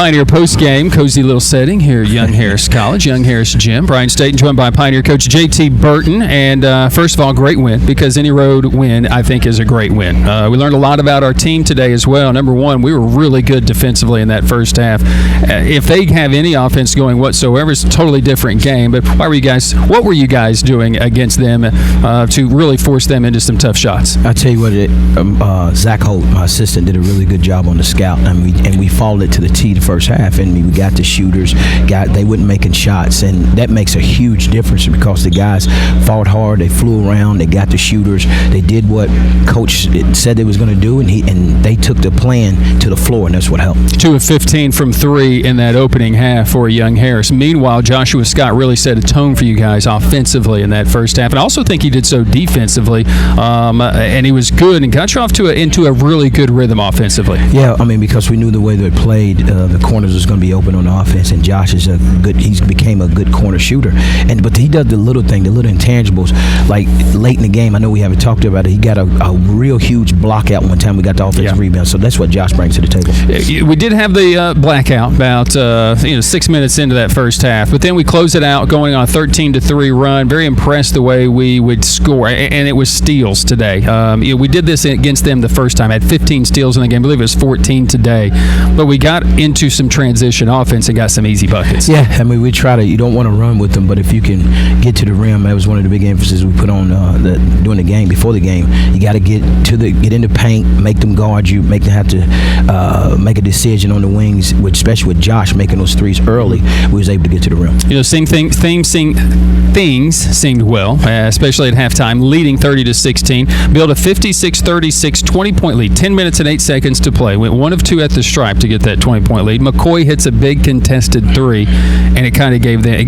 Pioneer Postgame, cozy little setting here at Young Harris College, Young Harris Gym. Brian Stayton joined by Pioneer coach J.T. Burton. And first of all, great win, because any road win, I think, is a great win. We learned a lot about our team today as well. Number one, we were really good defensively in that first half. If they have any offense going whatsoever, it's a totally different game. But what were you guys doing against them to really force them into some tough shots? I'll tell you what, Zach Holt, my assistant, did a really good job on the scout. And we followed it to the tee the first half. And we got the shooters. They weren't making shots. And that makes a huge difference because the guys fought hard. They flew around. They got the shooters. They did what Coach said they was going to do. And they took the plan to the floor, and that's what helped. 2 of 15 from 3 in that opening half for Young Harris. Meanwhile, Joshua Scott really set a tone for you guys offensively in that first half. And I also think he did so defensively. And he was good and got you off into a really good rhythm offensively. Yeah, because we knew the way they played, the corners was going to be open on the offense, and Josh is he's became a good corner shooter. But he does the little thing, the little intangibles. Like late in the game, I know we haven't talked about it, he got a real huge block out one time. We got the offensive rebound, so that's what Josh brings to the table. We did have the blackout about 6 minutes into that first half, but then we closed it out going on a 13-3 run. Very impressed the way we would score, and it was steals today. We did this against them the first time. Had 15 steals in the game. I believe it was 14 today, but we got into some transition offense and got some easy buckets. Yeah, we try to. You don't want to run with them, but if you can get to the rim, that was one of the big emphasis we put on during the game. Before the game, you got to get in the paint, make them guard you, make them have to make a decision on the wings. Especially with Josh making those threes early, we was able to get to the rim. Things seemed well, especially at halftime, leading 30-16. Built a 56-36 20-point lead. 10 minutes and 8 seconds to play. Went 1 of 2 at the stripe to get that 20-point lead. McCoy hits a big contested 3, and it kind of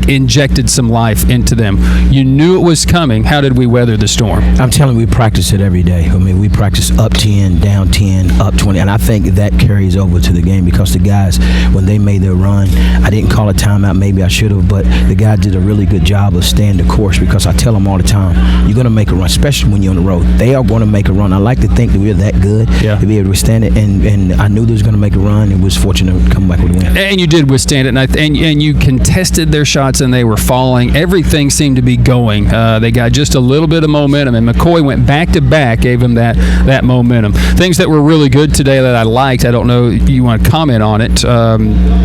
injected some life into them. You knew it was coming. How did we weather the storm? I'm telling you, we practice it every day. We practice up 10, down 10, up 20, and I think that carries over to the game because the guys, when they made their run, I didn't call a timeout. Maybe I should have, but the guys did a really good job of staying the course because I tell them all the time, you're going to make a run, especially when you're on the road. They are going to make a run. I like to think that we're that good to be able to withstand it, and I knew they was going to make a run and was fortunate to come back with a win. And you did withstand it, and you contested their shots, and they were falling. Everything seemed to be going. They got just a little bit of momentum, and McCoy went back-to-back, gave them that momentum. Things that were really good today that I liked, I don't know if you want to comment on it,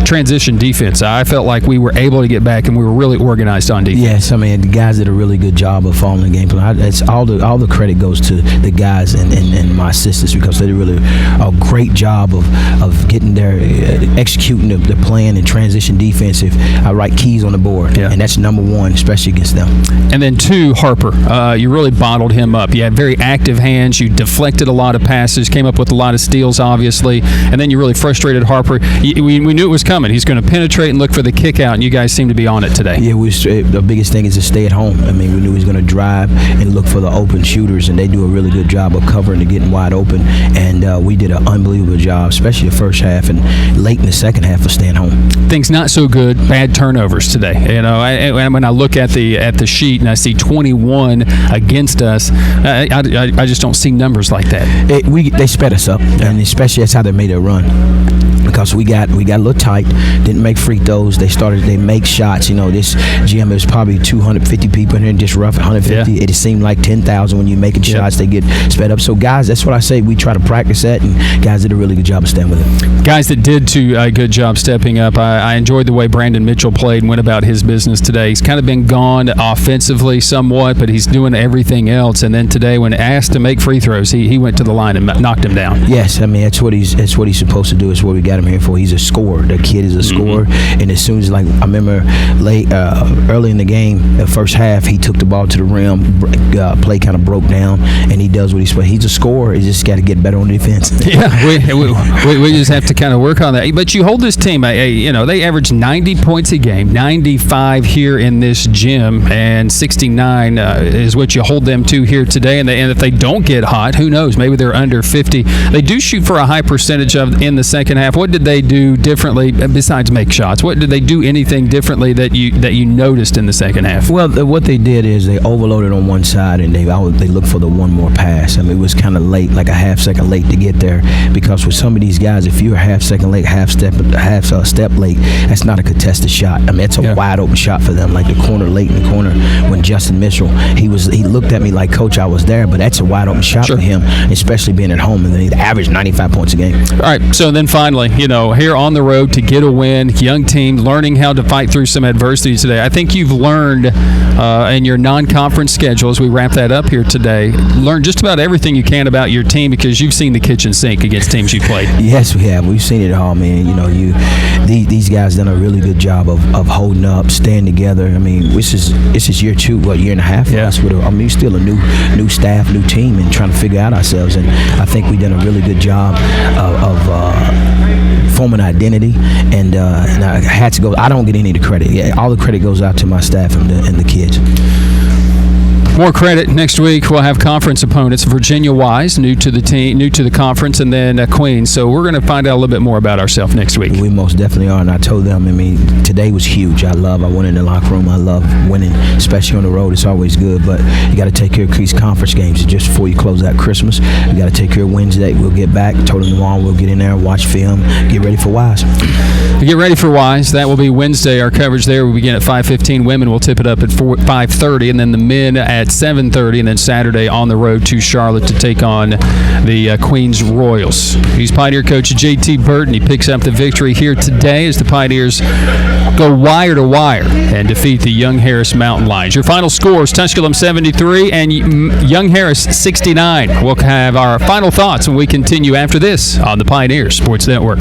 transition defense. I felt like we were able to get back, and we were really organized on defense. Yes, the guys did a really good job of following the game plan. It's all the credit goes to the guys and my assistants because they did really a great job of getting there, executing the plan and transition defense. If I write keys on the board, and that's number 1, especially against them. And then 2, Harper. You really bottled him up. You had very active hands. You deflected a lot of passes, came up with a lot of steals, obviously, and then you really frustrated Harper. We knew it was coming. He's going to penetrate and look for the kick out, and you guys seem to be on it today. Yeah, the biggest thing is to stay at home. We knew he was going to drive and look for the open shooters, and they do a really good job of covering and getting wide open, and we did an unbelievable job, especially the first half and late in the second half of staying home. Things not so good, bad turnovers today. When I look at the sheet and I see 21 against us, I just don't see numbers like that. They sped us up, and especially that's how they made their run. Because we got a little tight, didn't make free throws. They make shots. This gym is probably 250 people in here, and just rough 150. Yeah. It seemed like 10,000 when you're making shots. They get sped up. So guys, that's what I say. We try to practice that, and guys did a really good job of staying with it. Guys that did do a good job stepping up. I enjoyed the way Brandon Mitchell played and went about his business today. He's kind of been gone offensively somewhat, but he's doing everything else. And then today, when asked to make free throws, he went to the line and knocked him down. Yes, that's what he's supposed to do. It's what we got him here for. He's a scorer. The kid is a scorer, and as soon as I remember early in the game, the first half, he took the ball to the rim. Play kind of broke down, and he does what he's supposed. He's a scorer. He just got to get better on defense. Yeah, we just have to kind of work on that. But you hold this team. They average 90 points a game, 95 here in this gym, and 69 is what you hold them to here today. And if they don't get hot, who knows? Maybe they're under 50. They do shoot for a high percentage in the second half. What did they do differently besides make shots? What did they do anything differently that you noticed in the second half? Well, what they did is they overloaded on one side, and they looked for the one more pass. It was kind of late, like a half second late to get there, because with some of these guys, if you're a half second late, half step late, that's not a contested shot. I mean, it's a wide open shot for them. Like the corner late in the corner when Justin Mitchell, he looked at me like, Coach, I was there, but that's a wide open shot for him, especially being at home, and then he averaged 95 points a game. All right, so then finally, here on the road to get a win, young team learning how to fight through some adversity today. I think you've learned in your non-conference schedule, as we wrap that up here today, learn just about everything you can about your team because you've seen the kitchen sink against teams you played. Yes, we have. We've seen it all, man. These guys done a really good job of holding up, staying together. I mean, this is year 2, year and a half for us. We're still a new staff, new team, and trying to figure out ourselves. And I think we've done a really good job of forming identity. And I had to go. I don't get any of the credit. Yeah, all the credit goes out to my staff and the kids. More credit next week. We'll have conference opponents. Virginia Wise, new to the team, new to the conference, and then Queens. So we're going to find out a little bit more about ourselves next week. We most definitely are, and I told them. I mean, today was huge. I went in the locker room. I love winning, especially on the road. It's always good, but you got to take care of these conference games just before you close out Christmas. You got to take care of Wednesday. We'll get back. Told them tomorrow we'll get in there, watch film, get ready for Wise. Get ready for Wise. That will be Wednesday. Our coverage there will begin at 5:15. Women will tip it up at 5:30, and then the men at 7:30, and then Saturday on the road to Charlotte to take on the Queens Royals. He's Pioneer coach JT Burton. He picks up the victory here today as the Pioneers go wire to wire and defeat the Young Harris Mountain Lions. Your final scores: Tusculum 73 and Young Harris 69. We'll have our final thoughts when we continue after this on the Pioneer Sports Network.